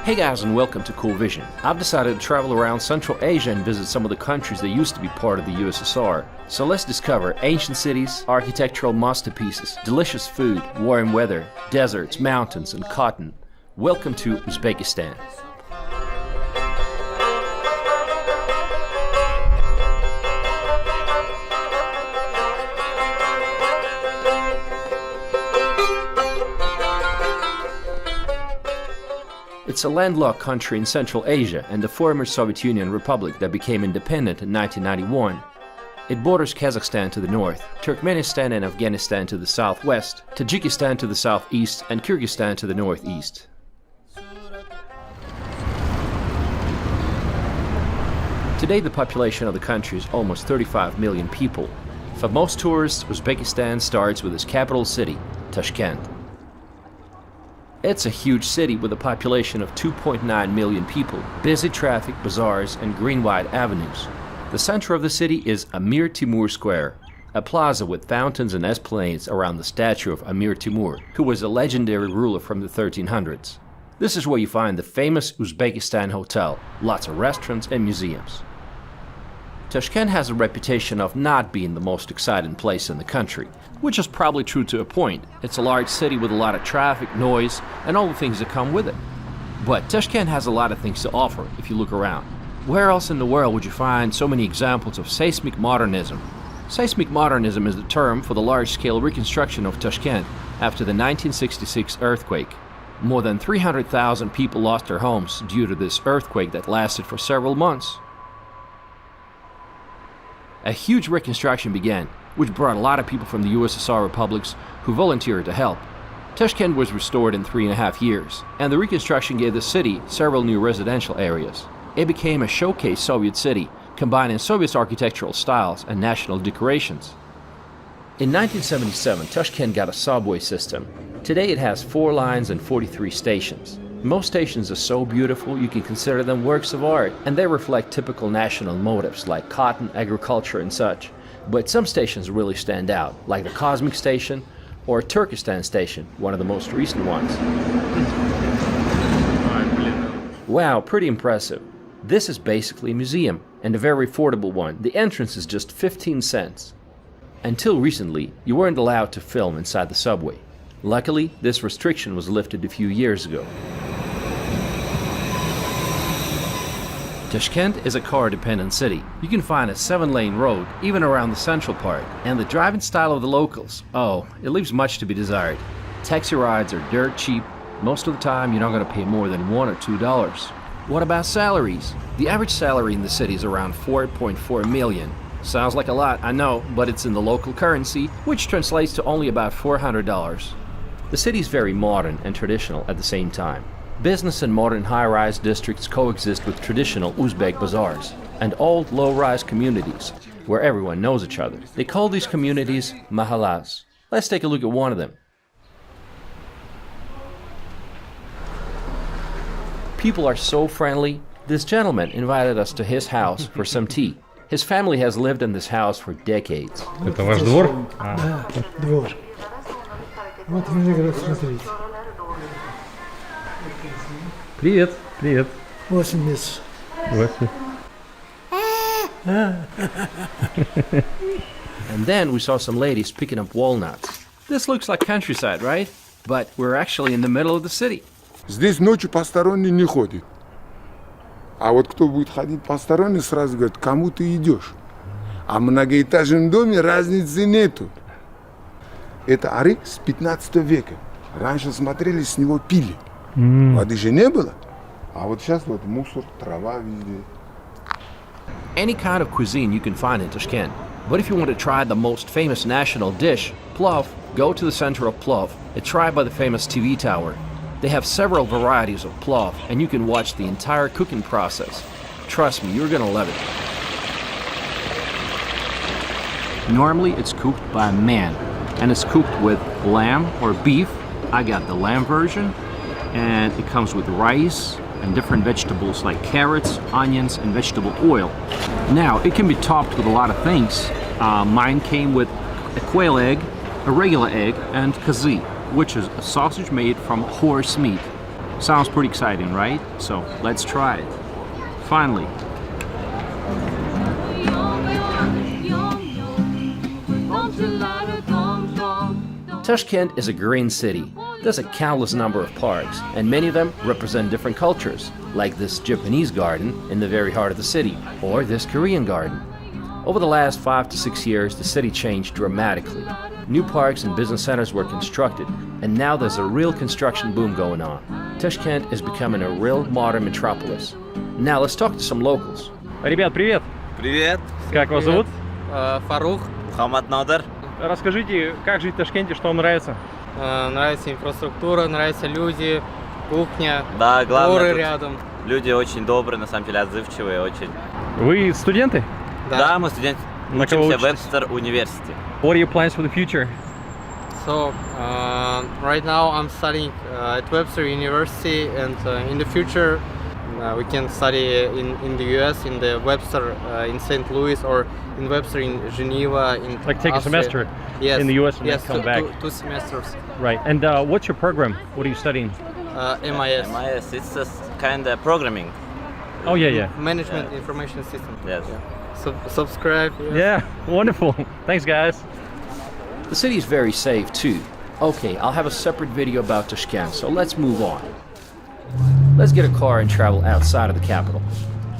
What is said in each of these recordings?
Hey guys, and welcome to Cool Vision. I've decided to travel around Central Asia and visit some of the countries that used to be part of the USSR. So let's discover ancient cities, architectural masterpieces, delicious food, warm weather, deserts, mountains, and cotton. Welcome to Uzbekistan. It's a landlocked country in Central Asia and the former Soviet Union republic that became independent in 1991. It borders Kazakhstan to the north, Turkmenistan and Afghanistan to the southwest, Tajikistan to the southeast, and Kyrgyzstan to the northeast. Today the population of the country is almost 35 million people. For most tourists, Uzbekistan starts with its capital city, Tashkent. It's a huge city with a population of 2.9 million people, busy traffic, bazaars, and green-wide avenues. The center of the city is Amir Timur Square, a plaza with fountains and esplanades around the statue of Amir Timur, who was a legendary ruler from the 1300s. This is where you find the famous Uzbekistan Hotel, lots of restaurants and museums. Tashkent has a reputation of not being the most exciting place in the country, which is probably true to a point. It's a large city with a lot of traffic, noise, and all the things that come with it. But Tashkent has a lot of things to offer if you look around. Where else in the world would you find so many examples of seismic modernism? Seismic modernism is the term for the large-scale reconstruction of Tashkent after the 1966 earthquake. More than 300,000 people lost their homes due to this earthquake that lasted for several months. A huge reconstruction began, which brought a lot of people from the USSR republics who volunteered to help. Tashkent was restored in 3.5 years, and the reconstruction gave the city several new residential areas. It became a showcase Soviet city, combining Soviet architectural styles and national decorations. In 1977, Tashkent got a subway system. Today it has 4 lines and 43 stations. Most stations are so beautiful you can consider them works of art, and they reflect typical national motifs like cotton, agriculture, and such. But some stations really stand out, like the Cosmic Station or Turkestan Station, one of the most recent ones. Wow, pretty impressive. This is basically a museum, and a very affordable one. The entrance is just 15 cents. Until recently, you weren't allowed to film inside the subway. Luckily, this restriction was lifted a few years ago. Tashkent is a car-dependent city. You can find a 7-lane road even around the central part, and the driving style of the locals, it leaves much to be desired. Taxi rides are dirt cheap. Most of the time you're not going to pay more than $1 or $2. What about salaries? The average salary in the city is around 4.4 million. Sounds like a lot, I know, but it's in the local currency, which translates to only about $400. The city is very modern and traditional at the same time. Business and modern high-rise districts coexist with traditional Uzbek bazaars and old low-rise communities where everyone knows each other. They call these communities mahallas. Let's take a look at one of them. People are so friendly. This gentleman invited us to his house for some tea. His family has lived in this house for decades. Это ваш двор? Да, двор. Вот виноград, смотрите. Привет, привет. 8 месяцев. 8. And then we saw some ladies picking up walnuts. This looks like countryside, right? But we're actually in the middle of the city. Здесь ночью посторонний не ходит. А вот кто будет ходить посторонний, сразу говорит, кому ты идешь. А в многоэтажном доме разницы нету. Это арык с 15 века. Раньше смотрели, с него пили. Воды же не было. А вот сейчас вот мусор, трава везде. Any kind of cuisine you can find in Tashkent. But if you want to try the most famous national dish, plov, go to the center of Plov. It's right by the famous TV tower. They have several varieties of plov, and you can watch the entire cooking process. Trust me, you're gonna love it. Normally it's cooked by a man, and it's cooked with lamb or beef. I got the lamb version, and it comes with rice and different vegetables like carrots, onions, and vegetable oil. Now, it can be topped with a lot of things. Mine came with a quail egg, a regular egg, and kazi, which is a sausage made from horse meat. Sounds pretty exciting, right? So let's try it. Finally. Tashkent is a green city. There's a countless number of parks, and many of them represent different cultures, like this Japanese garden in the very heart of the city, or this Korean garden. Over the last 5 to 6 years, the city changed dramatically. New parks and business centers were constructed, and now there's a real construction boom going on. Tashkent is becoming a real modern metropolis. Now let's talk to some locals. Ребят, привет! Привет, Как вас зовут? Фарух, Хамад Надар. Расскажите, как жить в Ташкенте, что вам нравится? Нравится инфраструктура, нравятся люди, кухня, Да, главное, горы тут рядом. люди очень добрые, на самом деле отзывчивые очень. Вы студенты? Да, мы студенты, На кого учимся в учитесь? Webster University. What are your plans for the future? So, right now I'm studying at Webster University, and in the future we can study in the US, in the Webster in St. Louis, or in Webster in Geneva. In Like take a Austria. semester Yes. in the US and yes, then come back. Two semesters. Right. And what's your program? What are you studying? MIS. MIS, it's just kind of programming. Oh, yeah. Management Information System. Yes. Subscribe. Yeah, wonderful. Thanks, guys. The city is very safe too. Okay, I'll have a separate video about Tashkent, so let's move on. Let's get a car and travel outside of the capital.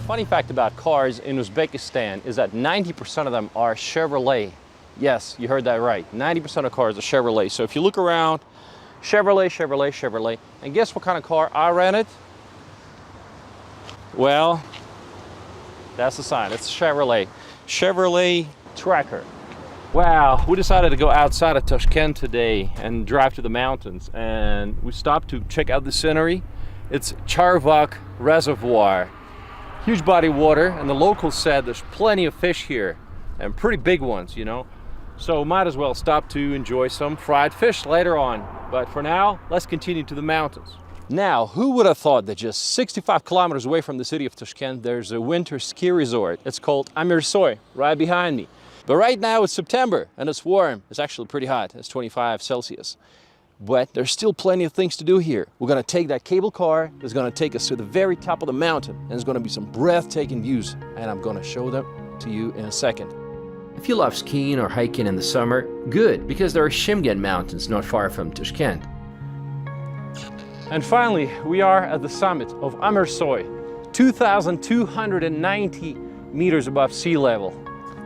Funny fact about cars in Uzbekistan is that 90% of them are Chevrolet. Yes, you heard that right. 90% of cars are Chevrolet. So if you look around, Chevrolet. And guess what kind of car I rented? Well, that's the sign. It's a Chevrolet. Chevrolet Tracker. Wow, we decided to go outside of Tashkent today and drive to the mountains. And we stopped to check out the scenery. It's Charvak Reservoir. Huge body of water, and the locals said there's plenty of fish here, and pretty big ones, you know. So might as well stop to enjoy some fried fish later on. But for now, let's continue to the mountains. Now, who would have thought that just 65 kilometers away from the city of Tashkent, there's a winter ski resort. It's called Amirsoy, right behind me. But right now it's September, and it's warm. It's actually pretty hot. It's 25 Celsius. But there's still plenty of things to do here. We're gonna take that cable car that's gonna take us to the very top of the mountain, and there's gonna be some breathtaking views, and I'm gonna show them to you in a second. If you love skiing or hiking in the summer, good, because there are Shimgan Mountains not far from Tashkent. And finally, we are at the summit of Amirsoy, 2,290 meters above sea level.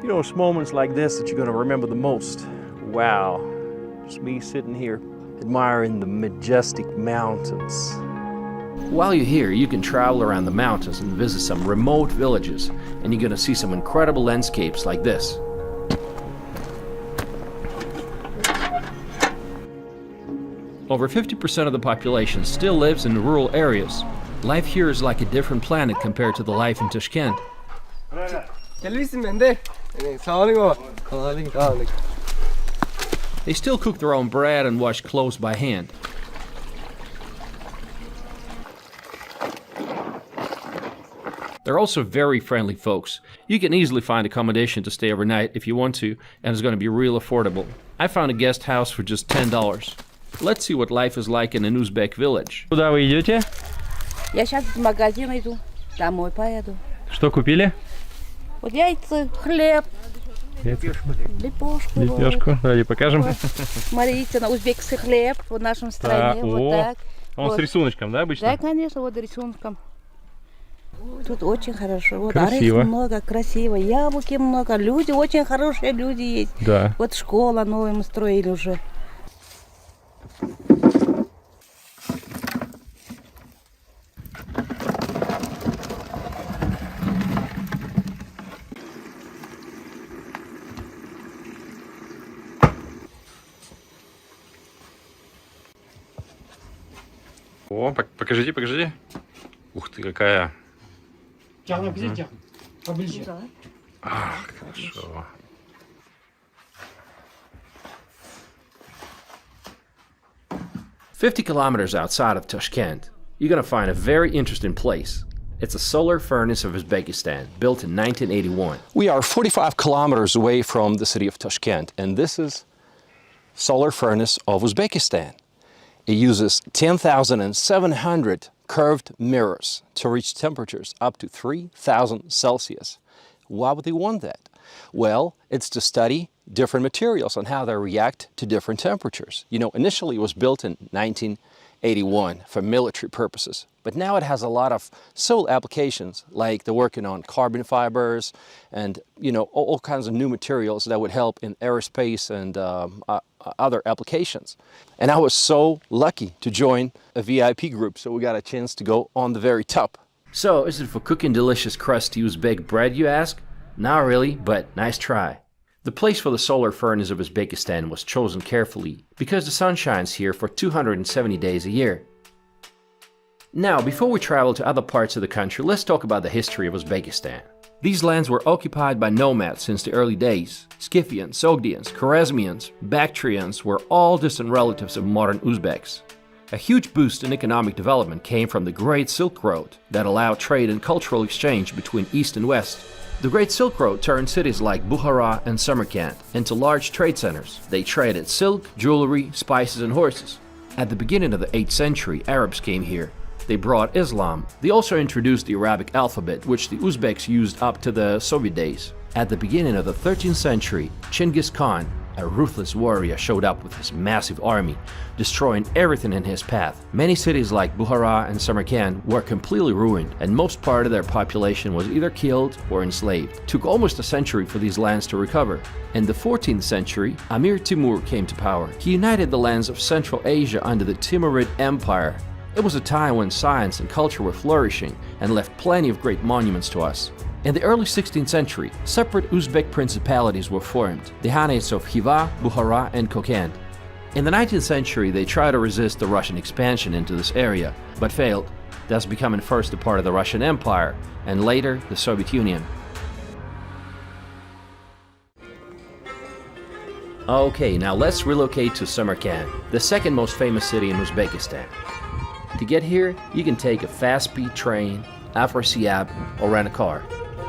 You know, it's moments like this that you're gonna remember the most. Wow, just me sitting here admiring the majestic mountains. While you're here, you can travel around the mountains and visit some remote villages, and you're gonna see some incredible landscapes like this. Over 50% of the population still lives in rural areas. Life here is like a different planet compared to the life in Tashkent. They still cook their own bread and wash clothes by hand. They're also very friendly folks. You can easily find accommodation to stay overnight if you want to, and it's going to be real affordable. I found a guest house for just $10. Let's see what life is like in an Uzbek village. Куда вы идете? Я сейчас в магазин иду, домой поеду. Что купили? Вот яйца, хлеб, лепешку. Лепешку. Давайте покажем. Вот. Смотрите, на узбекский хлеб в нашем стране. Так, Вот о, так. Он Вот. с рисуночком, да, обычно? Да, конечно, вот рисунком. Тут очень хорошо. Вот Красиво. орехов много, красиво. Яблоки много. Люди, очень хорошие люди есть. Да. Вот школа новую мы строили уже. О, покажите. Ух ты, какая. Ах, хорошо. "50 kilometers outside of Tashkent, you're going to find a very interesting place. It's a solar furnace of Uzbekistan, built in 1981. We are 45 kilometers away from the city of Tashkent, and this is solar furnace of Uzbekistan. It uses 10,700 curved mirrors to reach temperatures up to 3,000 Celsius. Why would they want that? Well, it's to study different materials and how they react to different temperatures. You know, initially it was built in 1981 for military purposes, but now it has a lot of civil applications, like they're working on carbon fibers and, you know, all kinds of new materials that would help in aerospace and other applications. And I was so lucky to join a VIP group, so we got a chance to go on the very top. So, is it for cooking delicious crusty Uzbek bread, you ask? Not really, but nice try. The place for the solar furnace of Uzbekistan was chosen carefully because the sun shines here for 270 days a year. Now, before we travel to other parts of the country, let's talk about the history of Uzbekistan. These lands were occupied by nomads since the early days. Scythians, Sogdians, Khwarezmians, Bactrians were all distant relatives of modern Uzbeks. A huge boost in economic development came from the Great Silk Road that allowed trade and cultural exchange between East and West. The Great Silk Road turned cities like Bukhara and Samarkand into large trade centers. They traded silk, jewelry, spices, and horses. At the beginning of the 8th century, Arabs came here. They brought Islam. They also introduced the Arabic alphabet, which the Uzbeks used up to the Soviet days. At the beginning of the 13th century, Chinggis Khan, a ruthless warrior, showed up with his massive army, destroying everything in his path. Many cities like Bukhara and Samarkand were completely ruined, and most part of their population was either killed or enslaved. It took almost a century for these lands to recover. In the 14th century, Amir Timur came to power. He united the lands of Central Asia under the Timurid Empire. It was a time when science and culture were flourishing and left plenty of great monuments to us. In the early 16th century, separate Uzbek principalities were formed, the Khanates of Khiva, Bukhara, and Kokand. In the 19th century, they tried to resist the Russian expansion into this area, but failed, thus becoming first a part of the Russian Empire, and later the Soviet Union. Okay, now let's relocate to Samarkand, the second most famous city in Uzbekistan. To get here, you can take a fast-speed train, Afrasiab, or rent a car.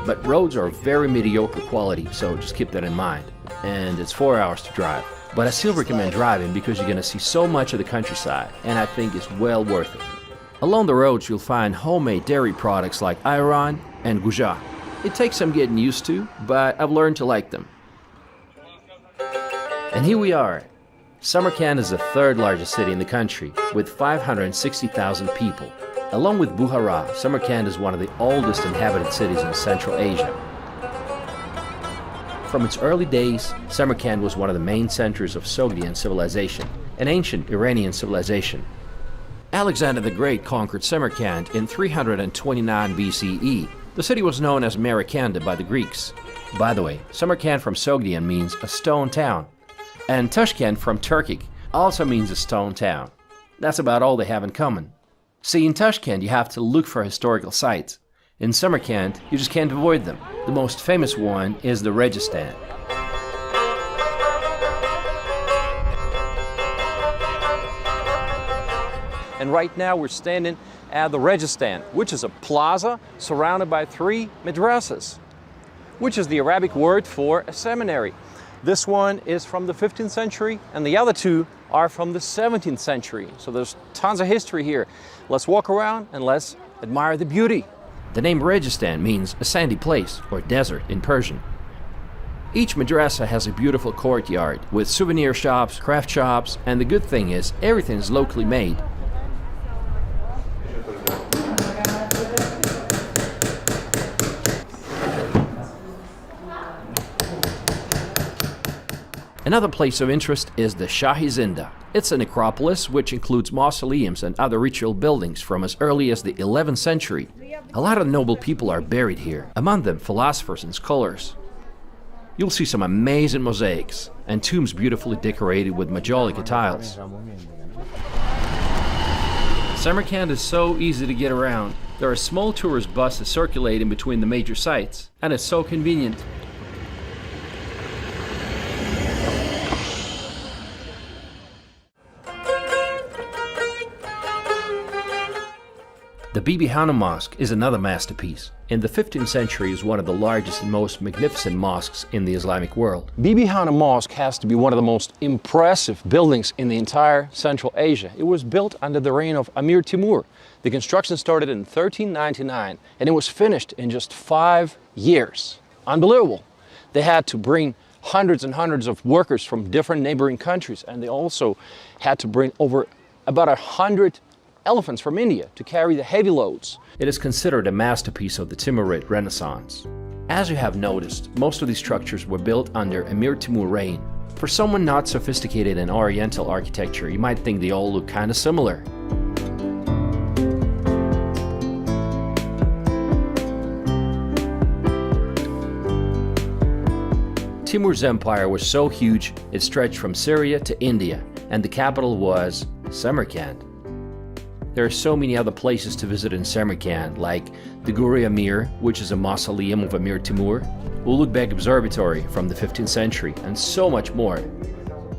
But roads are very mediocre quality, so just keep that in mind. And it's 4 hours to drive. But I still recommend driving because you're going to see so much of the countryside, and I think it's well worth it. Along the roads, you'll find homemade dairy products like ayran and guja. It takes some getting used to, but I've learned to like them. And here we are. Samarkand is the third largest city in the country, with 560,000 people. Along with Bukhara, Samarkand is one of the oldest inhabited cities in Central Asia. From its early days, Samarkand was one of the main centers of Sogdian civilization, an ancient Iranian civilization. Alexander the Great conquered Samarkand in 329 BCE. The city was known as Marikanda by the Greeks. By the way, Samarkand from Sogdian means a stone town, and Tashkent from Turkic also means a stone town. That's about all they have in common. See, in Tashkent you have to look for historical sites. In Samarkand, you just can't avoid them. The most famous one is the Registan. And right now we're standing at the Registan, which is a plaza surrounded by 3 madrasas, which is the Arabic word for a seminary. This one is from the 15th century, and the other 2 are from the 17th century. So there's tons of history here. Let's walk around and let's admire the beauty. The name Registan means a sandy place or desert in Persian. Each madrasa has a beautiful courtyard with souvenir shops, craft shops, and the good thing is everything is locally made. Another place of interest is the Shahi Zinda. It's a necropolis which includes mausoleums and other ritual buildings from as early as the 11th century. A lot of noble people are buried here, among them philosophers and scholars. You'll see some amazing mosaics and tombs beautifully decorated with majolica tiles. Samarkand is so easy to get around. There are small tourist buses circulating between the major sites, and it's so convenient. The Bibi Hanum Mosque is another masterpiece. In the 15th century, it was one of the largest and most magnificent mosques in the Islamic world. Bibi Hanum Mosque has to be one of the most impressive buildings in the entire Central Asia. It was built under the reign of Amir Timur. The construction started in 1399 and it was finished in just 5 years. Unbelievable. They had to bring hundreds and hundreds of workers from different neighboring countries, and they also had to bring over about 100 elephants from India to carry the heavy loads. It is considered a masterpiece of the Timurid Renaissance. As you have noticed, most of these structures were built under Amir Timur reign. For someone not sophisticated in Oriental architecture, you might think they all look kind of similar. Timur's empire was so huge, it stretched from Syria to India, and the capital was Samarkand. There are so many other places to visit in Samarkand, like the Guri Amir, which is a mausoleum of Amir Timur, Ulugh Observatory from the 15th century, and so much more.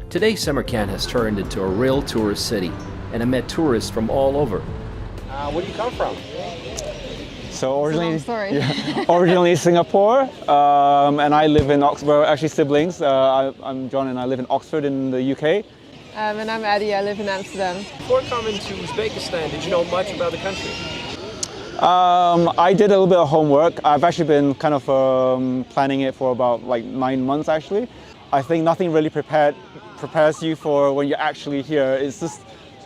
Today, Samarkand has turned into a real tourist city, and I met tourists from all over. Where do you come from? So originally, story. originally Singapore, and I live in Oxford. We're actually siblings. I'm John, and I live in Oxford in the UK. And I'm Addie, I live in Amsterdam. Before coming to Uzbekistan, did you know much about the country? I did a little bit of homework. I've actually been kind of planning it for about like 9 months actually. I think nothing really prepares you for when you're actually here. It's just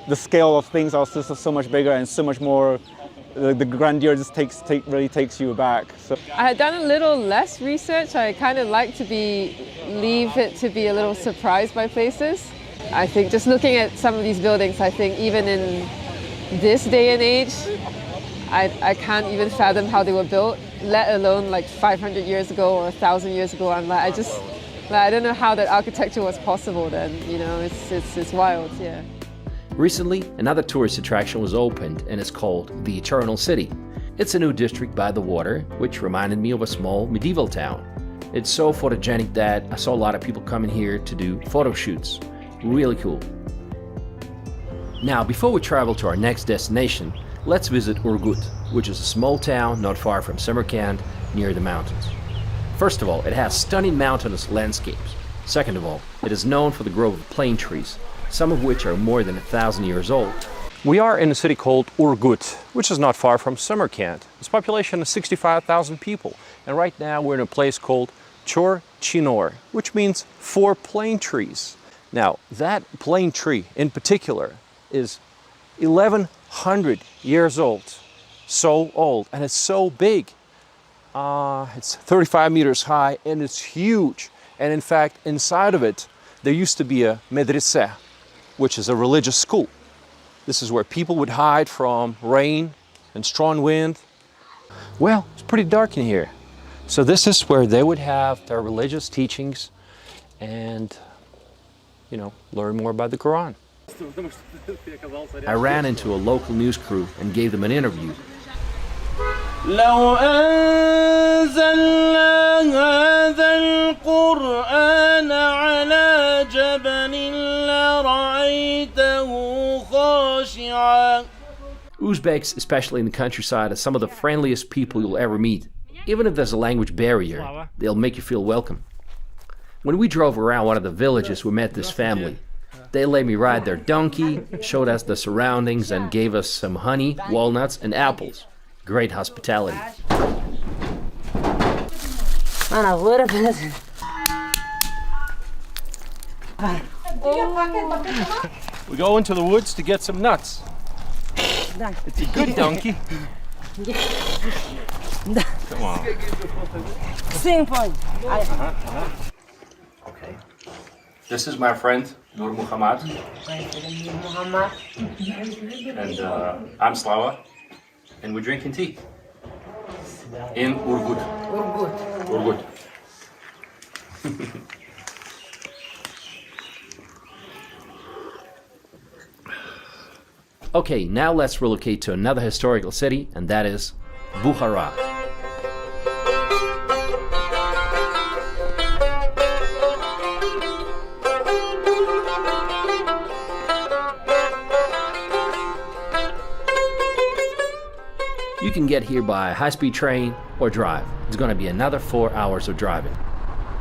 the scale of things are just so much bigger and so much more. The grandeur just really takes you aback. So I had done a little less research. I kind of like to leave it to be a little surprised by places. I think just looking at some of these buildings, I think even in this day and age, I can't even fathom how they were built, let alone like 500 years ago or 1,000 years ago. I'm like, I don't know how that architecture was possible then, you know, it's wild, yeah. Recently, another tourist attraction was opened and it's called the Eternal City. It's a new district by the water, which reminded me of a small medieval town. It's so photogenic that I saw a lot of people coming here to do photo shoots. Really cool. Now, before we travel to our next destination, let's visit Urgut, which is a small town not far from Samarkand, near the mountains. First of all, it has stunning mountainous landscapes. Second of all, it is known for the growth of plane trees, some of which are more than 1,000 years old. We are in a city called Urgut, which is not far from Samarkand. Its population is 65,000 people, and right now we're in a place called Chor Chinor, which means 4 plane trees. Now, that plane tree in particular is 1,100 years old. So old, and it's so big. It's 35 meters high, and it's huge. And in fact, inside of it, there used to be a medrese, which is a religious school. This is where people would hide from rain and strong wind. Well, it's pretty dark in here. So this is where they would have their religious teachings and, you know, learn more about the Quran. I ran into a local news crew and gave them an interview. لو أنزلنا هذا القرآن على جبل لرأيته خاشعا. Uzbeks, especially in the countryside, are some of the friendliest people you'll ever meet. Even if there's a language barrier, they'll make you feel welcome. When we drove around one of the villages, we met this family. They let me ride their donkey, showed us the surroundings, and gave us some honey, walnuts, and apples. Great hospitality. We go into the woods to get some nuts. It's a good donkey. Come on. Okay. This is my friend, Nur Muhammad. And I'm Slava. And we're drinking tea. In Urgut. Urgut. Okay, now let's relocate to another historical city, and that is Bukhara. You can get here by high-speed train or drive. It's going to be another 4 hours of driving.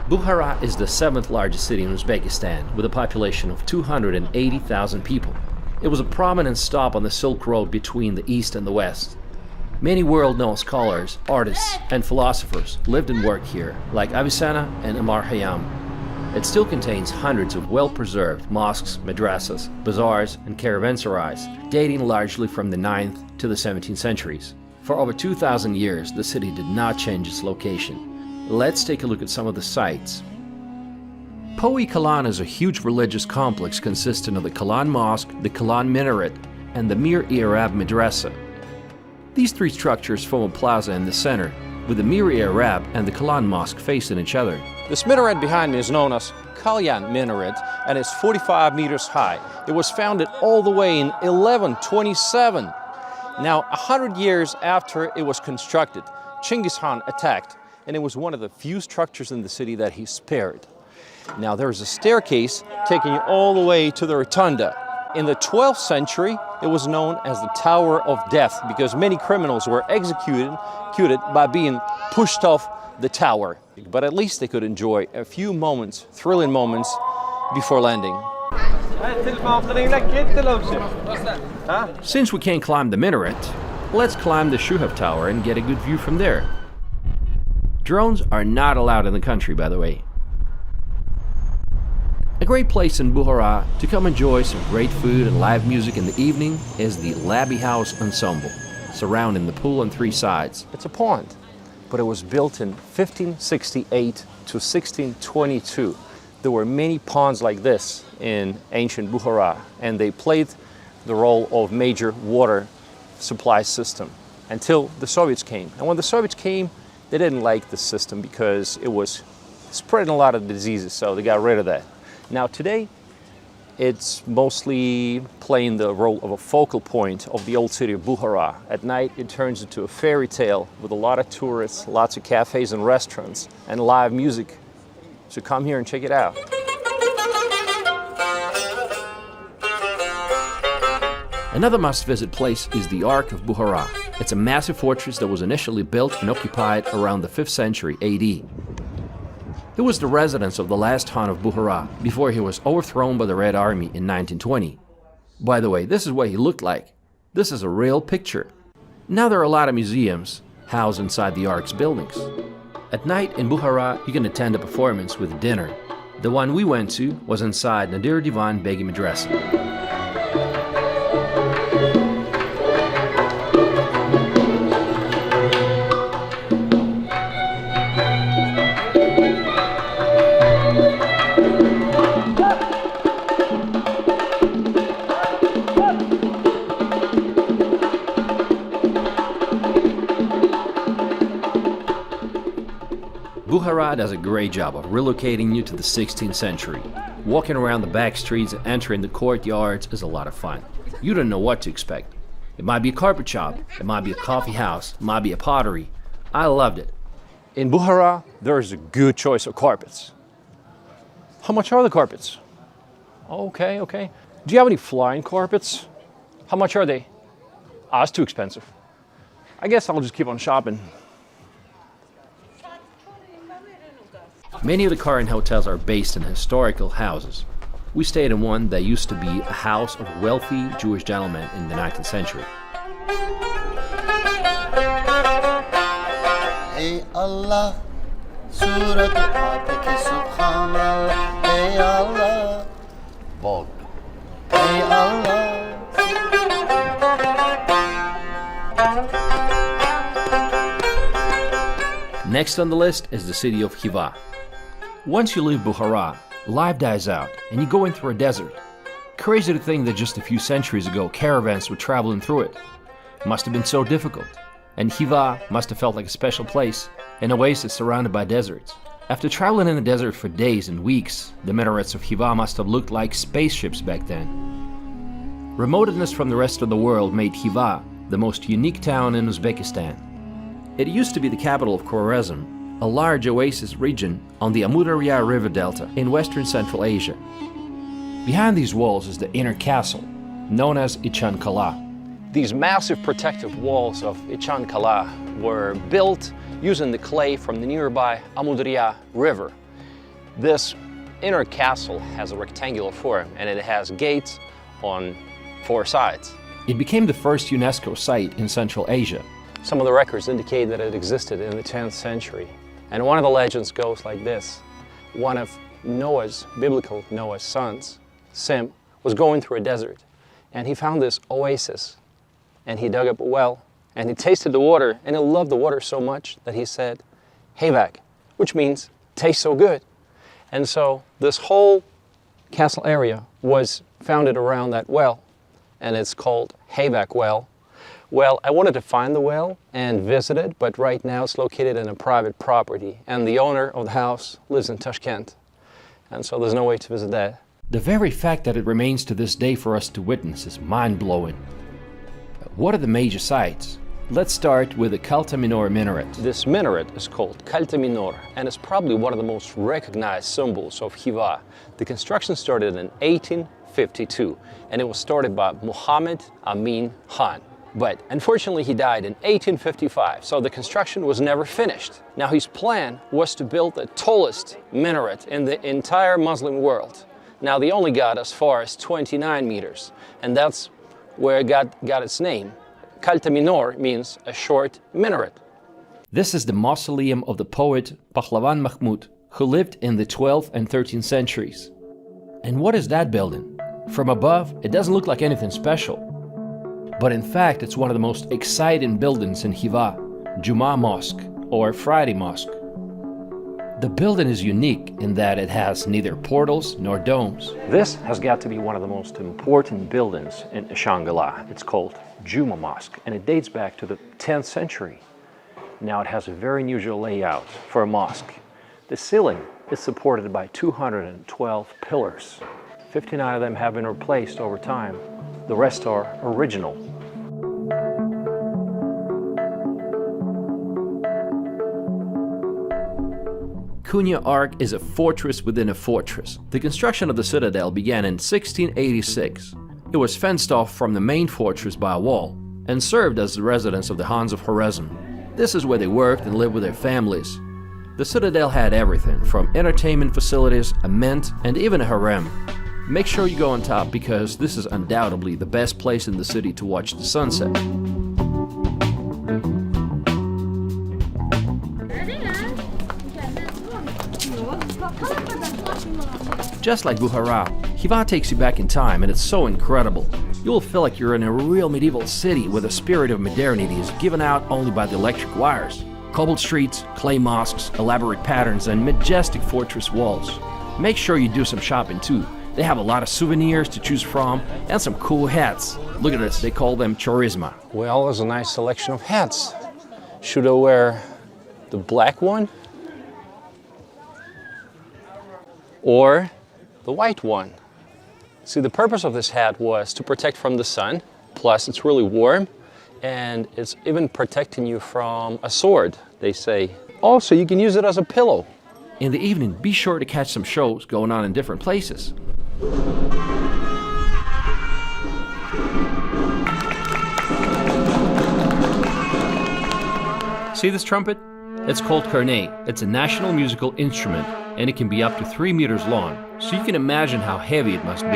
Bukhara is the 7th largest city in Uzbekistan, with a population of 280,000 people. It was a prominent stop on the Silk Road between the East and the West. Many world-known scholars, artists, and philosophers lived and worked here, like Avicenna and Omar Khayyam. It still contains hundreds of well-preserved mosques, madrasas, bazaars, and caravanserais, dating largely from the 9th to the 17th centuries. For over 2,000 years, the city did not change its location. Let's take a look at some of the sites. Poi Kalan is a huge religious complex consisting of the Kalan Mosque, the Kalan Minaret, and the Mir-i-Arab Madrasa. These three structures form a plaza in the center, with the Mir-i-Arab and the Kalan Mosque facing each other. This minaret behind me is known as Kalyan Minaret, and it's 45 meters high. It was founded all the way in 1127. Now, 100 years after it was constructed, Chinggis Khan attacked, and it was one of the few structures in the city that he spared. Now, there's a staircase taking you all the way to the rotunda. In the 12th century, it was known as the Tower of Death because many criminals were executed by being pushed off the tower. But at least they could enjoy a few moments, thrilling moments, before landing. Since we can't climb the minaret, let's climb the Shuhab Tower and get a good view from there. Drones are not allowed in the country, by the way. A great place in Bukhara to come enjoy some great food and live music in the evening is the Labby House Ensemble, surrounding the pool on 3 sides. It's a pond, but it was built in 1568 to 1622. There were many ponds like this in ancient Bukhara, and they played the role of major water supply system until the Soviets came. And when the Soviets came, they didn't like the system because it was spreading a lot of diseases, so they got rid of that. Now today, it's mostly playing the role of a focal point of the old city of Bukhara. At night, it turns into a fairy tale with a lot of tourists, lots of cafes and restaurants, and live music. So come here and check it out. Another must-visit place is the Ark of Bukhara. It's a massive fortress that was initially built and occupied around the 5th century AD. It was the residence of the last Khan of Bukhara before he was overthrown by the Red Army in 1920. By the way, this is what he looked like. This is a real picture. Now there are a lot of museums housed inside the Ark's buildings. At night in Bukhara, you can attend a performance with dinner. The one we went to was inside Nadir Divan Begi Madrasa. Bukhara does a great job of relocating you to the 16th century. Walking around the back streets and entering the courtyards is a lot of fun. You don't know what to expect. It might be a carpet shop, it might be a coffee house, it might be a pottery. I loved it. In Bukhara, there's a good choice of carpets. How much are the carpets? Okay. Do you have any flying carpets? How much are they? It's too expensive. I guess I'll just keep on shopping. Many of the current hotels are based in historical houses. We stayed in one that used to be a house of wealthy Jewish gentlemen in the 19th century. Hey Allah, Surat Subhanallah, Hey Allah, Bog, Hey Allah. Next on the list is the city of Khiva. Once you leave Bukhara, life dies out and you're going through a desert. Crazy to think that just a few centuries ago caravans were traveling through it. Must have been so difficult. And Khiva must have felt like a special place, an oasis surrounded by deserts. After traveling in the desert for days and weeks, the minarets of Khiva must have looked like spaceships back then. Remoteness from the rest of the world made Khiva the most unique town in Uzbekistan. It used to be the capital of Khwarezm, a large oasis region on the Amudarya River Delta in western Central Asia. Behind these walls is the inner castle, known as Ichan Kala. These massive protective walls of Ichan Kala were built using the clay from the nearby Amudriya River. This inner castle has a rectangular form and it has gates on 4 sides. It became the first UNESCO site in Central Asia. Some of the records indicate that it existed in the 10th century. And one of the legends goes like this. One of biblical Noah's sons, Sem, was going through a desert and he found this oasis and he dug up a well and he tasted the water and he loved the water so much that he said, Havak, which means tastes so good. And so this whole castle area was founded around that well and it's called Havak Well. Well, I wanted to find the well and visit it, but right now it's located in a private property and the owner of the house lives in Tashkent. And so there's no way to visit that. The very fact that it remains to this day for us to witness is mind-blowing. What are the major sites? Let's start with the Khalta Minor minaret. This minaret is called Khalta Minor and it's probably one of the most recognized symbols of Khiva. The construction started in 1852 and it was started by Muhammad Amin Khan. But unfortunately he died in 1855, so the construction was never finished. Now his plan was to build the tallest minaret in the entire Muslim world. Now they only got as far as 29 meters, and that's where it got its name. Khalta Minor means a short minaret. This is the mausoleum of the poet Pahlavan Mahmud, who lived in the 12th and 13th centuries. And what is that building? From above, it doesn't look like anything special. But in fact, it's one of the most exciting buildings in Khiva, Juma Mosque, or Friday Mosque. The building is unique in that it has neither portals nor domes. This has got to be one of the most important buildings in Ishangala. It's called Juma Mosque, and it dates back to the 10th century. Now it has a very unusual layout for a mosque. The ceiling is supported by 212 pillars. 59 of them have been replaced over time. The rest are original. Konya Ark is a fortress within a fortress. The construction of the citadel began in 1686. It was fenced off from the main fortress by a wall and served as the residence of the Hans of Khwarezm. This is where they worked and lived with their families. The citadel had everything from entertainment facilities, a mint, and even a harem. Make sure you go on top because this is undoubtedly the best place in the city to watch the sunset. Just like Bukhara, Khiva takes you back in time and it's so incredible. You'll feel like you're in a real medieval city where the spirit of modernity is given out only by the electric wires. Cobbled streets, clay mosques, elaborate patterns, and majestic fortress walls. Make sure you do some shopping too. They have a lot of souvenirs to choose from and some cool hats. Look at this, they call them chorizma. Well, there's a nice selection of hats. Should I wear the black one? Or the white one? See, the purpose of this hat was to protect from the sun, plus it's really warm, and it's even protecting you from a sword, they say. Also, you can use it as a pillow. In the evening, be sure to catch some shows going on in different places. See this trumpet? It's called karnay. It's a national musical instrument, and it can be up to 3 meters long, so you can imagine how heavy it must be.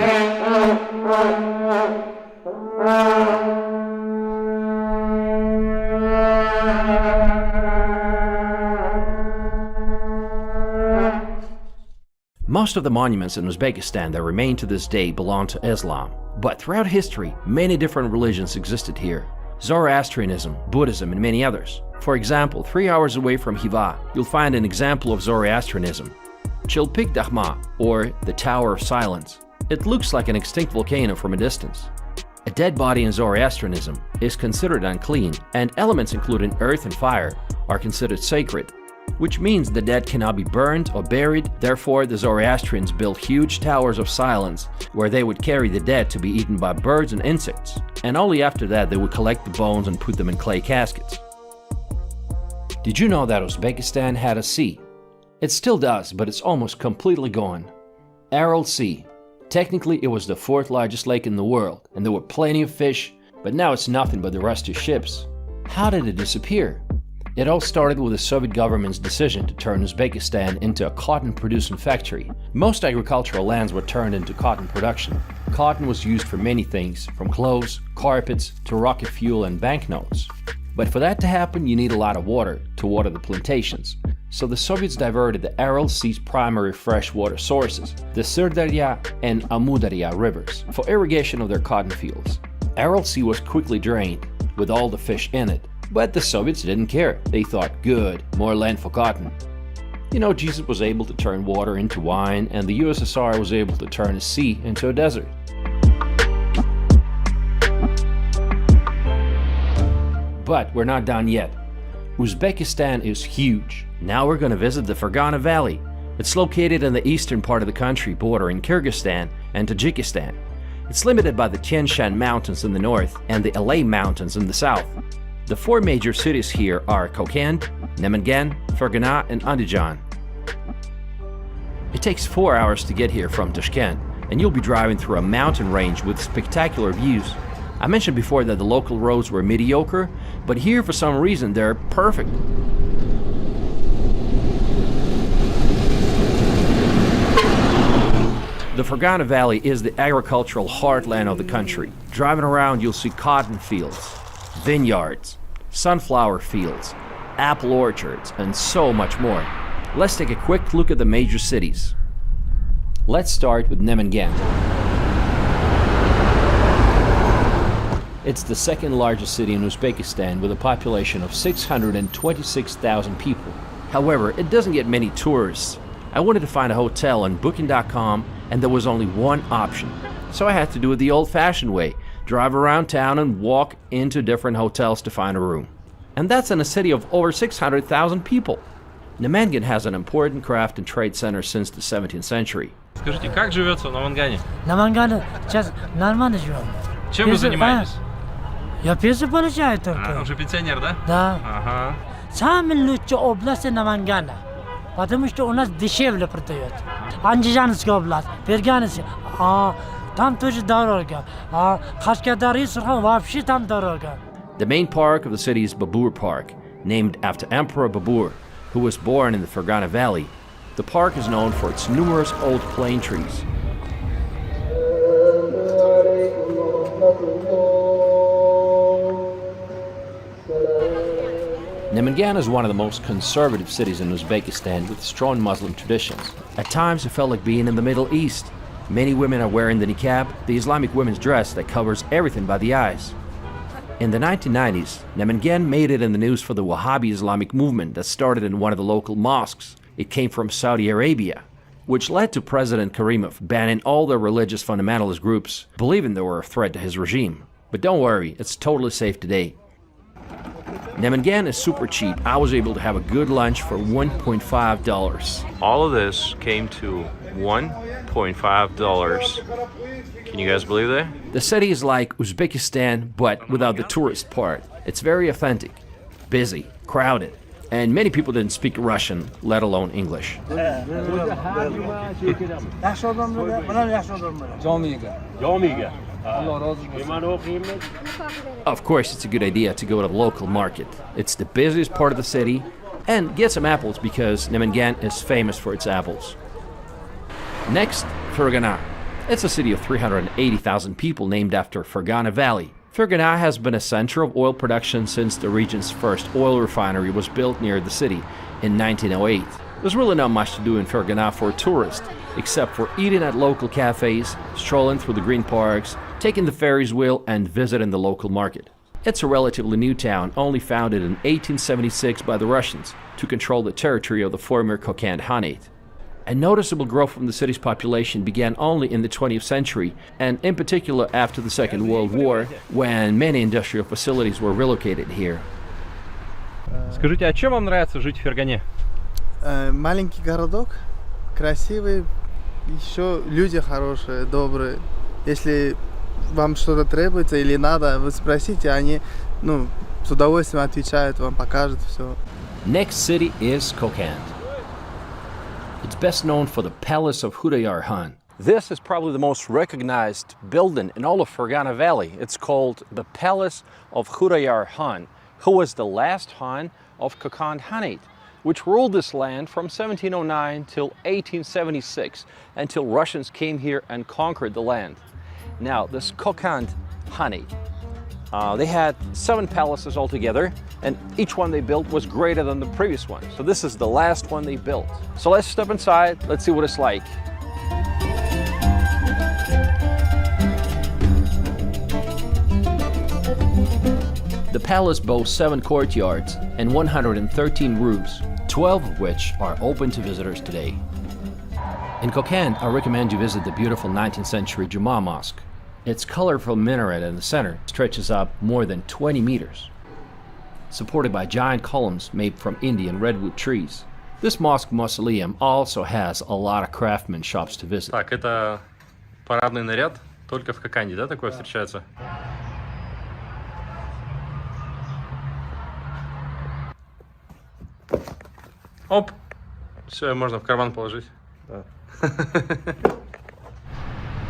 Most of the monuments in Uzbekistan that remain to this day belong to Islam, but throughout history, many different religions existed here. Zoroastrianism, Buddhism, and many others. For example, 3 hours away from Khiva, you'll find an example of Zoroastrianism. Chilpik Dakhma, or the Tower of Silence. It looks like an extinct volcano from a distance. A dead body in Zoroastrianism is considered unclean, and elements including earth and fire are considered sacred, which means the dead cannot be burned or buried. Therefore, the Zoroastrians built huge towers of silence where they would carry the dead to be eaten by birds and insects, and only after that they would collect the bones and put them in clay caskets. Did you know that Uzbekistan had a sea? It still does, but it's almost completely gone. Aral Sea. Technically, it was the 4th largest lake in the world, and there were plenty of fish, but now it's nothing but the rusty ships. How did it disappear? It all started with the Soviet government's decision to turn Uzbekistan into a cotton-producing factory. Most agricultural lands were turned into cotton production. Cotton was used for many things, from clothes, carpets, to rocket fuel and banknotes. But for that to happen, you need a lot of water to water the plantations. So the Soviets diverted the Aral Sea's primary freshwater sources, the Sirdarya and Amudarya rivers, for irrigation of their cotton fields. Aral Sea was quickly drained, with all the fish in it. But the Soviets didn't care. They thought, good, more land for cotton. You know, Jesus was able to turn water into wine, and the USSR was able to turn a sea into a desert. But we're not done yet. Uzbekistan is huge. Now we're going to visit the Fergana Valley. It's located in the eastern part of the country, bordering Kyrgyzstan and Tajikistan. It's limited by the Tian Shan Mountains in the north and the Alay Mountains in the south. The four major cities here are Kokand, Namangan, Fergana, and Andijan. It takes 4 hours to get here from Tashkent, and you'll be driving through a mountain range with spectacular views. I mentioned before that the local roads were mediocre, but here for some reason they're perfect. The Fergana Valley is the agricultural heartland of the country. Driving around, you'll see cotton fields, vineyards, sunflower fields, apple orchards, and so much more. Let's take a quick look at the major cities. Let's start with Namangan. It's the second largest city in Uzbekistan with a population of 626,000 people. However, it doesn't get many tourists. I wanted to find a hotel on Booking.com, and there was only one option. So I had to do it the old-fashioned way, drive around town and walk into different hotels to find a room. And that's in a city of over 600,000 people. Namangan has an important craft and trade center since the 17th century. Скажите, как живется в Намангане? На Мангане сейчас нормально живем. Чем вы занимаетесь? Я пенсию получаю только. Уже пенсионер, да? Да. Ага. Самый лучший область Намангана, потому что у нас дешевле продают. Андижанская область, Ферганская, там тоже дорого. Кашкадар и Сурхан вообще там дорого. The main park of the city is Babur Park, named after Emperor Babur, who was born in the Fergana Valley. The park is known for its numerous old plane trees. Namangan is one of the most conservative cities in Uzbekistan with strong Muslim traditions. At times it felt like being in the Middle East. Many women are wearing the niqab, the Islamic women's dress that covers everything by the eyes. In the 1990s, Namangan made it in the news for the Wahhabi Islamic movement that started in one of the local mosques. It came from Saudi Arabia, which led to President Karimov banning all the religious fundamentalist groups, believing they were a threat to his regime. But don't worry, it's totally safe today. Namangan is super cheap. I was able to have a good lunch for $1.5. All of this came to $1.5. Can you guys believe that? The city is like Uzbekistan, but without the tourist part. It's very authentic, busy, crowded, and many people didn't speak Russian, let alone English. Of course, it's a good idea to go to the local market. It's the busiest part of the city, and get some apples because Namangan is famous for its apples. Next, Fergana. It's a city of 380,000 people named after Fergana Valley. Fergana has been a center of oil production since the region's first oil refinery was built near the city in 1908. There's really not much to do in Fergana for a tourist, except for eating at local cafes, strolling through the green parks, taking the Ferris wheel, and visiting the local market. It's a relatively new town, only founded in 1876 by the Russians to control the territory of the former Kokand Khanate. A noticeable growth from the city's population began only in the 20th century, and in particular after the Second World War, when many industrial facilities were relocated here. Скажите, а чем вам нравится жить в Фергане? Маленький городок, красивый, еще люди хорошие, добрые. Если вам что-то требуется или надо, вы спросите, они, с удовольствием отвечают, вам покажут все. Next city is Kokand. It's best known for the palace of Hudayar Khan. This is probably the most recognized building in all of Fergana Valley. It's called the Palace of Khudayar Khan, who was the last Khan of Kokand Khanate, which ruled this land from 1709 till 1876, until Russians came here and conquered the land. Now, this Kokand Khanate, they had 7 palaces altogether, and each one they built was greater than the previous one. So this is the last one they built. So let's step inside, let's see what it's like. The palace boasts 7 courtyards and 113 rooms, 12 of which are open to visitors today. In Kokand, I recommend you visit the beautiful 19th century Juma Mosque. Its colorful minaret in the center stretches up more than 20 meters, supported by giant columns made from Indian redwood trees. This mosque mausoleum also has a lot of craftsman shops to visit. Так, это парадный наряд, только в Коканде, да, такое встречается? Оп! Все, можно в карман положить. Да.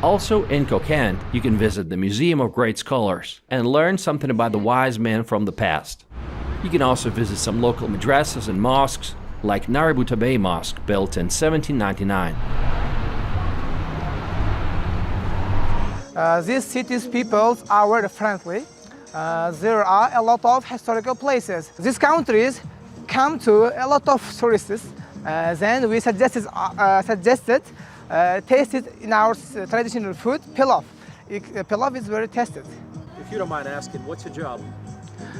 Also in Kokand, you can visit the Museum of Great Scholars and learn something about the wise men from the past. You can also visit some local madrasas and mosques, like Naributa Bay Mosque, built in 1799. These cities' peoples are very friendly. There are a lot of historical places. These countries come to a lot of tourists. Then we suggested tasted in our traditional food, pilaf. Pilaf is very tasted. If you don't mind asking, what's your job?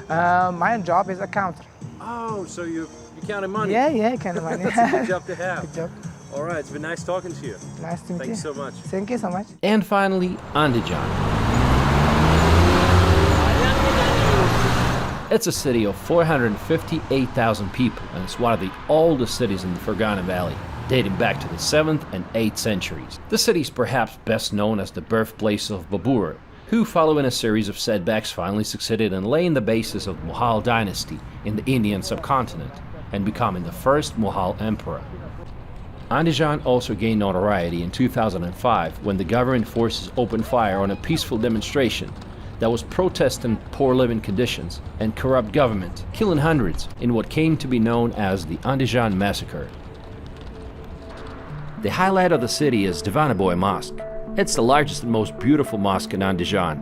My job is accountant. Oh, so you counting money? Yeah, counting money. That's a good job to have. Good job. All right, it's been nice talking to you. Nice to meet you. Thanks so much. Thank you so much. And finally, Andijan. It's a city of 458,000 people, and it's one of the oldest cities in the Fergana Valley, dating back to the 7th and 8th centuries. The city is perhaps best known as the birthplace of Babur, who, following a series of setbacks, finally succeeded in laying the basis of the Mughal dynasty in the Indian subcontinent and becoming the first Mughal emperor. Andijan also gained notoriety in 2005 when the government forces opened fire on a peaceful demonstration that was protesting poor living conditions and corrupt government, killing hundreds in what came to be known as the Andijan Massacre. The highlight of the city is Divanaboy Mosque. It's the largest and most beautiful mosque in Andijan,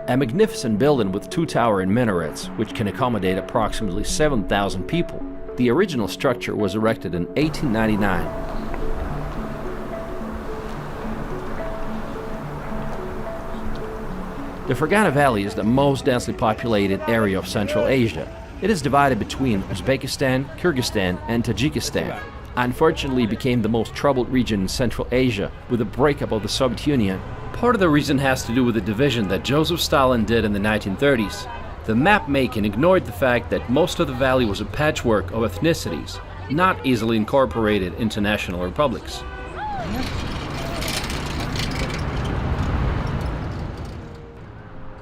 a magnificent building with 2 towering minarets which can accommodate approximately 7,000 people. The original structure was erected in 1899. The Fergana Valley is the most densely populated area of Central Asia. It is divided between Uzbekistan, Kyrgyzstan, and Tajikistan. Unfortunately, it became the most troubled region in Central Asia with the breakup of the Soviet Union. Part of the reason has to do with the division that Joseph Stalin did in the 1930s. The map making ignored the fact that most of the valley was a patchwork of ethnicities, not easily incorporated into national republics.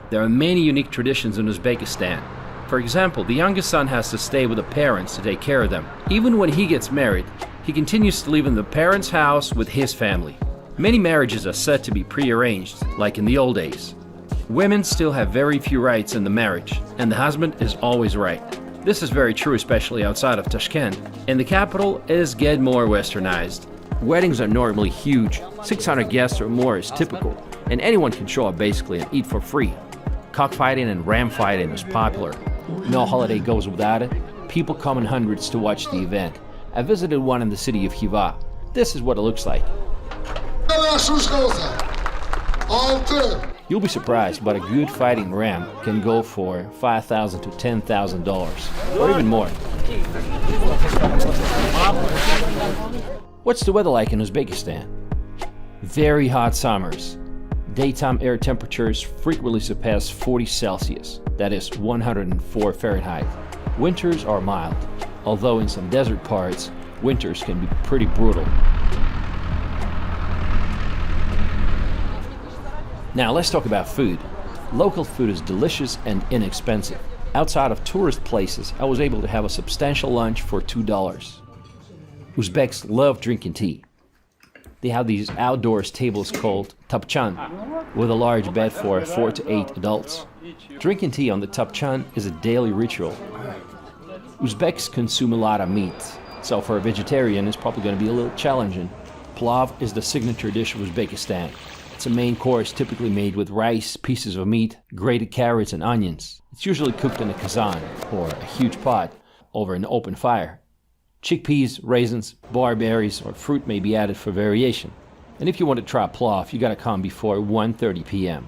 There are many unique traditions in Uzbekistan. For example, the youngest son has to stay with the parents to take care of them. Even when he gets married, he continues to live in the parents' house with his family. Many marriages are said to be prearranged, like in the old days. Women still have very few rights in the marriage, and the husband is always right. This is very true, especially outside of Tashkent. In the capital, it is getting more westernized. Weddings are normally huge, 600 guests or more is typical, and anyone can show up basically and eat for free. Cockfighting and ram fighting is popular. No holiday goes without it. People come in hundreds to watch the event. I visited one in the city of Khiva. This is what it looks like. You'll be surprised, but a good fighting ram can go for $5,000 to $10,000, or even more. What's the weather like in Uzbekistan? Very hot summers. Daytime air temperatures frequently surpass 40 Celsius, that is 104 Fahrenheit. Winters are mild, although in some desert parts, winters can be pretty brutal. Now let's talk about food. Local food is delicious and inexpensive. Outside of tourist places, I was able to have a substantial lunch for $2. Uzbeks love drinking tea. They have these outdoors tables called tapchan, with a large bed for 4 to 8 adults. Drinking tea on the tapchan is a daily ritual. Uzbeks consume a lot of meat, so for a vegetarian it's probably going to be a little challenging. Plov is the signature dish of Uzbekistan. It's a main course typically made with rice, pieces of meat, grated carrots and onions. It's usually cooked in a kazan, or a huge pot, over an open fire. Chickpeas, raisins, barberries, or fruit may be added for variation. And if you want to try plov, you gotta come before 1:30 p.m.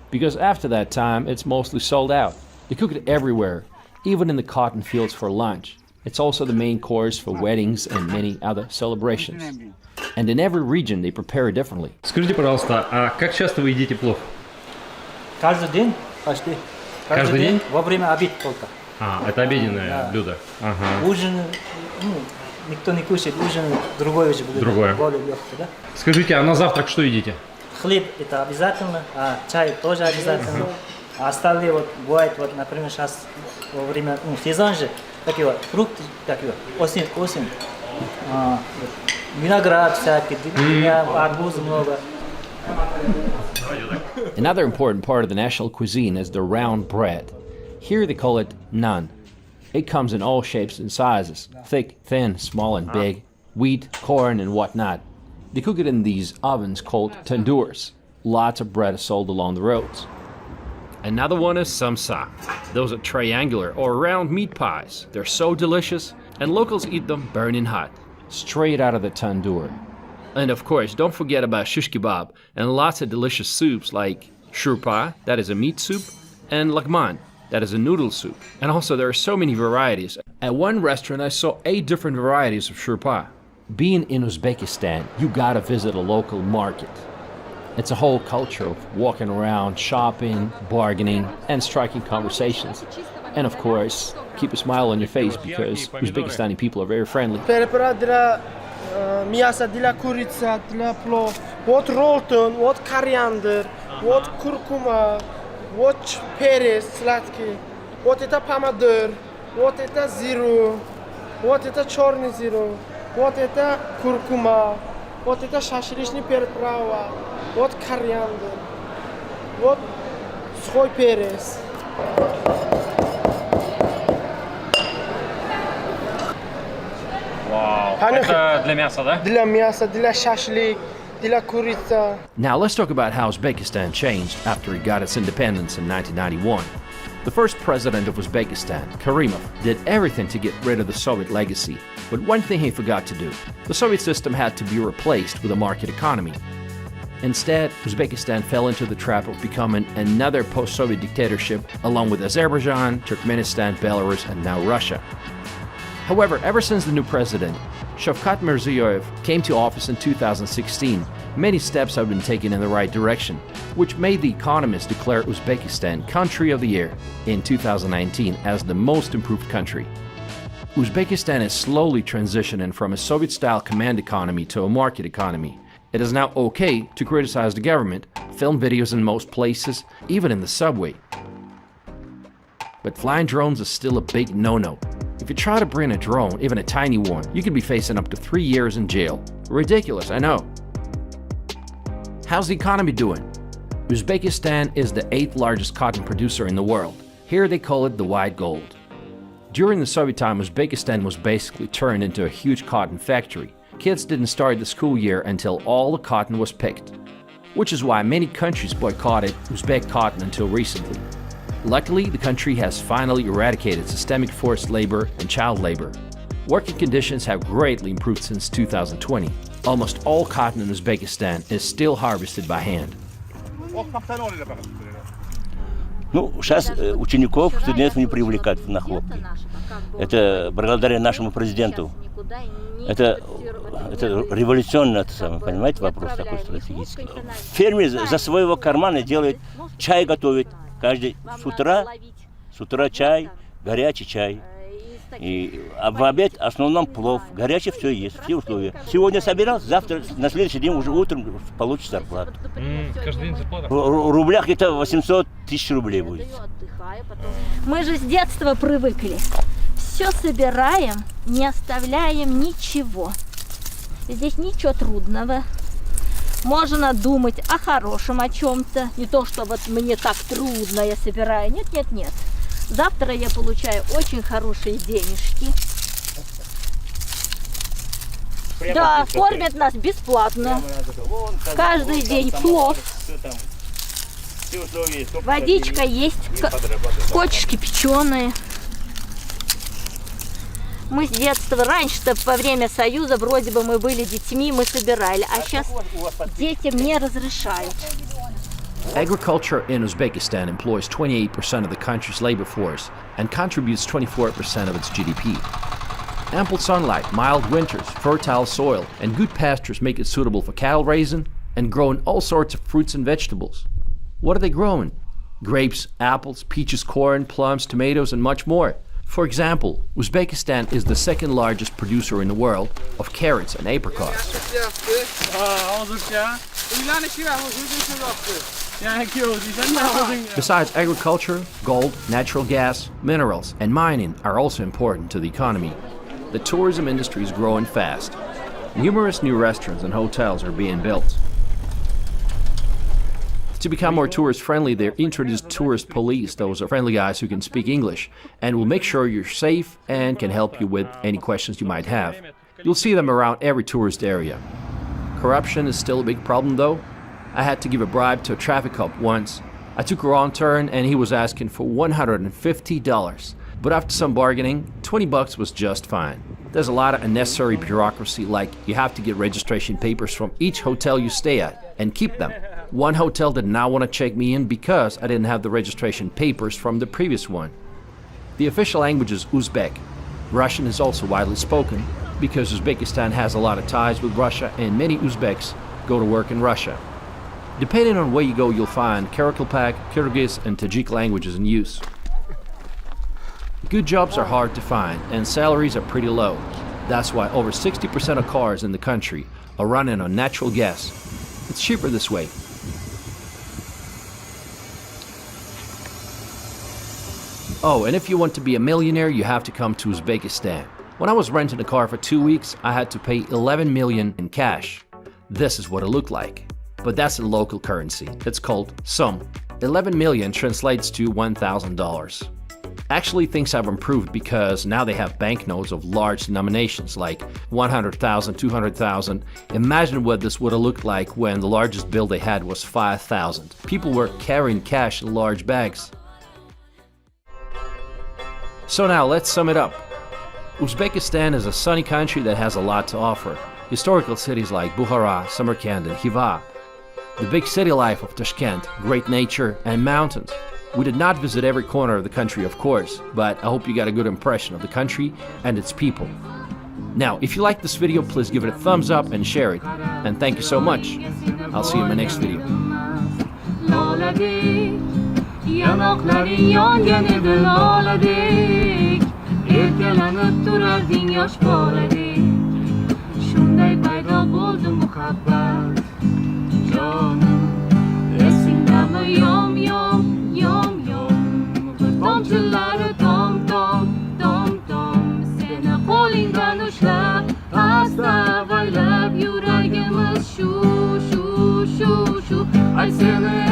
Because after that time, it's mostly sold out. They cook it everywhere, even in the cotton fields for lunch. It's also the main course for weddings and many other celebrations. And in every region, they prepare it differently. Скажите, пожалуйста, а как часто вы едите плов? Каждый день почти. Каждый день? Во время обеда только. А, это обеденное блюдо. Ага. Ужин, никто не кушает, ужин другое уже будет. Другое. Более легкое, да? Скажите, а на завтрак что едите? Хлеб это обязательно, а чай тоже обязательно. А остальные вот бывает, вот, например, сейчас во время сезон же, такие вот фрукты, такие вот, осень. Виноград всякий, арбуз много. Another important part of the national cuisine is the round bread. Here they call it naan. It comes in all shapes and sizes, thick, thin, small and big, wheat, corn and whatnot. They cook it in these ovens called tandoors. Lots of bread is sold along the roads. Another one is samsa. Those are triangular or round meat pies. They're so delicious, and locals eat them burning hot, straight out of the tandoor. And of course, don't forget about shish kebab and lots of delicious soups like shurpa, that is a meat soup, and lakman, that is a noodle soup. And also there are so many varieties. At one restaurant I saw 8 different varieties of shurpa. Being in Uzbekistan, you gotta visit a local market. It's a whole culture of walking around, shopping, bargaining, and striking conversations. And of course, keep a smile on your face because Uzbekistani people are very friendly. Мясо для курицы, для плов. Вот ролтон, вот кориандр, вот куркума, вот перец сладкий, вот это помидор, вот это зиру, вот это черный зиру, вот это куркума, вот это шашлычный приправа, вот кориандр, вот сухой перец. Вау, это для мяса, да? Для мяса, для шашлык, для курицы. Now let's talk about how Uzbekistan changed after it got its independence in 1991. The first president of Uzbekistan, Karimov, did everything to get rid of the Soviet legacy. But one thing he forgot to do. The Soviet system had to be replaced with a market economy. Instead, Uzbekistan fell into the trap of becoming another post-Soviet dictatorship along with Azerbaijan, Turkmenistan, Belarus, and now Russia. However, ever since the new president, Shavkat Mirziyoyev, came to office in 2016, many steps have been taken in the right direction, which made The Economist declare Uzbekistan Country of the Year in 2019 as the most improved country. Uzbekistan is slowly transitioning from a Soviet-style command economy to a market economy. It is now okay to criticize the government, film videos in most places, even in the subway. But flying drones is still a big no-no. If you try to bring a drone, even a tiny one, you could be facing up to 3 years in jail. Ridiculous, I know. How's the economy doing? Uzbekistan is the 8th largest cotton producer in the world. Here they call it the white gold. During the Soviet time, Uzbekistan was basically turned into a huge cotton factory. Kids didn't start the school year until all the cotton was picked, which is why many countries boycotted Uzbek cotton until recently. Luckily, the country has finally eradicated systemic forced labor and child labor. Working conditions have greatly improved since 2020. Almost all cotton in Uzbekistan is still harvested by hand. Ну, сейчас учеников, студентов не привлекают на хлопки. Это благодаря нашему президенту. Это революционный, это самое, понимаете, вопрос такой стратегический. Фермер за своего кармана делает, чай готовит. Каждый с утра чай, горячий чай. А в обед в основном плов. Горячий все есть, все условия. Сегодня собирал, завтра, на следующий день уже утром получишь зарплату. Каждый день зарплата? В рублях это 800 тысяч рублей будет. Мы же с детства привыкли. Все собираем, не оставляем ничего. Здесь ничего трудного. Можно думать о хорошем о чем-то. Не то, что вот мне так трудно, я собираю. Нет, нет, нет. Завтра я получаю очень хорошие денежки. Да, кормят нас бесплатно. Каждый день плов. Водичка есть, кочки печеные. Мы с детства, раньше-то во время Союза, вроде бы мы были детьми, мы собирали, а сейчас детям не разрешают. Agriculture in Uzbekistan employs 28% of the country's labor force and contributes 24% of its GDP. Ample sunlight, mild winters, fertile soil, and good pastures make it suitable for cattle raising and growing all sorts of fruits and vegetables. What are they growing? Grapes, apples, peaches, corn, plums, tomatoes, and much more. For example, Uzbekistan is the second largest producer in the world of carrots and apricots. Besides agriculture, gold, natural gas, minerals, and mining are also important to the economy. The tourism industry is growing fast. Numerous new restaurants and hotels are being built. To become more tourist-friendly, they introduced tourist police. Those are friendly guys who can speak English and will make sure you're safe and can help you with any questions you might have. You'll see them around every tourist area. Corruption is still a big problem, though. I had to give a bribe to a traffic cop once. I took a wrong turn and he was asking for $150. But after some bargaining, $20 was just fine. There's a lot of unnecessary bureaucracy, like you have to get registration papers from each hotel you stay at and keep them. One hotel did not want to check me in because I didn't have the registration papers from the previous one. The official language is Uzbek. Russian is also widely spoken because Uzbekistan has a lot of ties with Russia and many Uzbeks go to work in Russia. Depending on where you go, you'll find Karakalpak, Kyrgyz, and Tajik languages in use. Good jobs are hard to find and salaries are pretty low. That's why over 60% of cars in the country are running on natural gas. It's cheaper this way. Oh, and if you want to be a millionaire, you have to come to Uzbekistan. When I was renting a car for 2 weeks, I had to pay 11 million in cash. This is what it looked like. But that's in local currency. It's called som. 11 million translates to $1,000. Actually, things have improved because now they have banknotes of large denominations like 100,000, 200,000. Imagine what this would have looked like when the largest bill they had was 5,000. People were carrying cash in large bags. So now let's sum it up. Uzbekistan is a sunny country that has a lot to offer. Historical cities like Bukhara, Samarkand, and Khiva. The big city life of Tashkent, great nature, and mountains. We did not visit every corner of the country, of course, but I hope you got a good impression of the country and its people. Now, if you like this video, please give it a thumbs up and share it. And thank you so much. I'll see you in my next video. Yanakların yan eden ağladık Erkelanıp durardın yaş bağladık Şunday payda buldu muhabbet Canım Esindeme yom yom yom yom Tomçuları tom tom tom tom Seni kolundan uçla Hasta vaylap yüreğimiz şu şu şu şu Ay seni